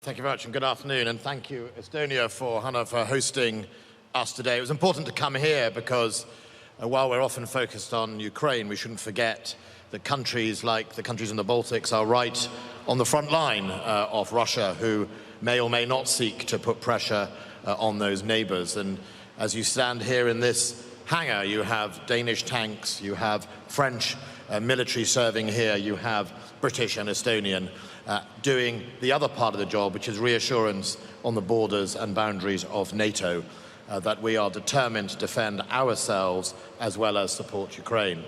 Thank you very much and good afternoon, and thank you, Estonia, for hosting us today. It was important to come here because while we're often focused on Ukraine, we shouldn't forget that countries like the countries in the Baltics are right on the front line of Russia, who may or may not seek to put pressure on those neighbors. And as you stand here in this hangar, you have Danish tanks, you have French military serving here, you have British and Estonian doing the other part of the job, which is reassurance on the borders and boundaries of NATO, that we are determined to defend ourselves as well as support Ukraine.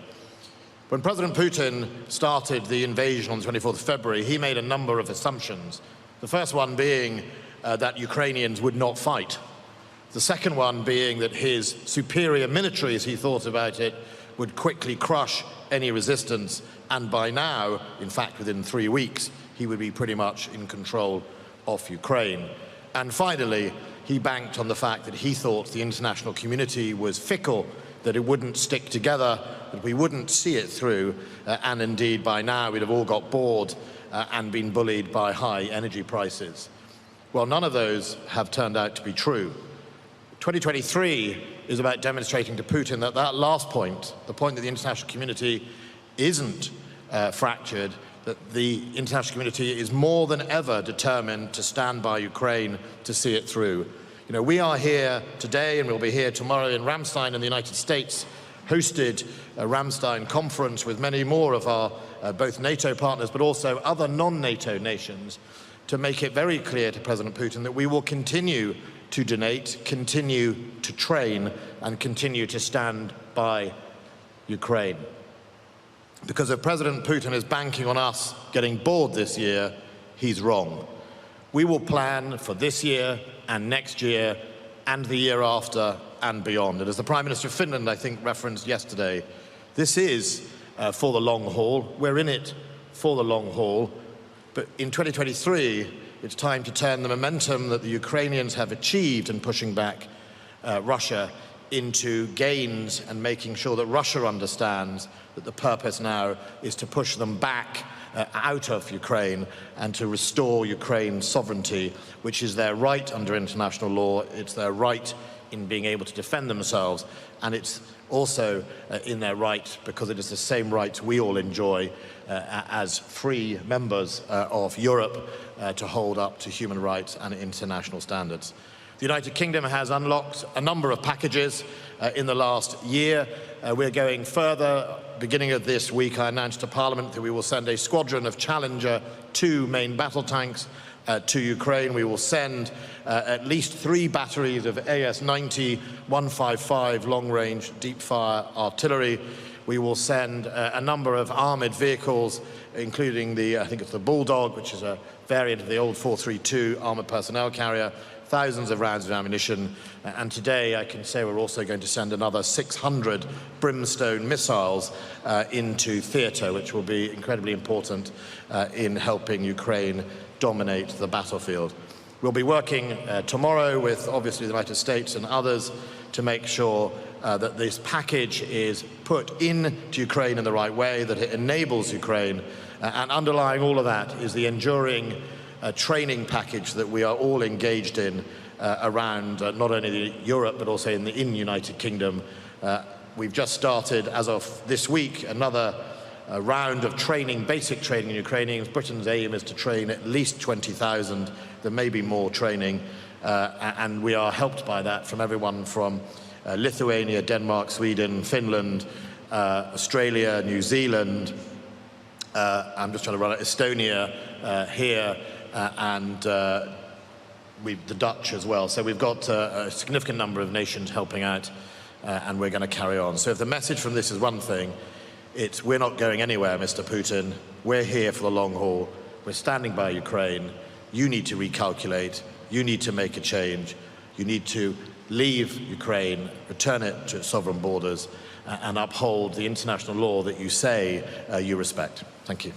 When President Putin started the invasion on the 24th of February, he made a number of assumptions. The first one being that Ukrainians would not fight. The second one being that his superior military, as he thought about it, would quickly crush any resistance, and by now, in fact within 3 weeks, he would be pretty much in control of Ukraine. And finally, he banked on the fact that he thought the international community was fickle, that it wouldn't stick together, that we wouldn't see it through, and indeed by now we'd have all got bored and been bullied by high energy prices. Well, none of those have turned out to be true. 2023 is about demonstrating to Putin that that last point, the point that the international community isn't fractured, that the international community is more than ever determined to stand by Ukraine to see it through. You know, we are here today and we'll be here tomorrow in Ramstein in the United States, hosted a Ramstein conference with many more of our both NATO partners but also other non-NATO nations, to make it very clear to President Putin that we will continue to donate, continue to train and continue to stand by Ukraine. Because if President Putin is banking on us getting bored this year, he's wrong. We will plan for this year and next year and the year after and beyond. And as the Prime Minister of Finland, I think, referenced yesterday, this is for the long haul. We're in it for the long haul. But in 2023, it's time to turn the momentum that the Ukrainians have achieved in pushing back Russia into gains and making sure that Russia understands that the purpose now is to push them back out of Ukraine and to restore Ukraine's sovereignty, which is their right under international law. It's their right in being able to defend themselves, and it's also in their right because it is the same rights we all enjoy as free members of Europe to hold up to human rights and international standards. The United Kingdom has unlocked a number of packages in the last year. We're going further. Beginning of this week, I announced to Parliament that we will send a squadron of Challenger 2 main battle tanks to Ukraine. We will send at least 3 batteries of AS-90 155 long-range deep-fire artillery. We will send a number of armoured vehicles, including the, I think it's the Bulldog, which is a variant of the old 432 armoured personnel carrier, thousands of rounds of ammunition, and today I can say we're also going to send another 600 Brimstone missiles into theatre, which will be incredibly important in helping Ukraine dominate the battlefield. We'll be working tomorrow with, obviously, the United States and others to make sure that this package is put into Ukraine in the right way, that it enables Ukraine, and underlying all of that is the enduring training package that we are all engaged in around not only Europe but also in the United Kingdom. We've just started, as of this week, another round of training, basic training in Ukrainians. Britain's aim is to train at least 20,000. There may be more training, and we are helped by that from everyone from Lithuania, Denmark, Sweden, Finland, Australia, New Zealand. I'm just trying to run it, Estonia here, and the Dutch as well. So we've got a significant number of nations helping out, and we're going to carry on. So if the message from this is one thing, it's we're not going anywhere, Mr. Putin. We're here for the long haul. We're standing by Ukraine. You need to recalculate. You need to make a change. You need to leave Ukraine, return it to its sovereign borders, and uphold the international law that you say you respect. Thank you.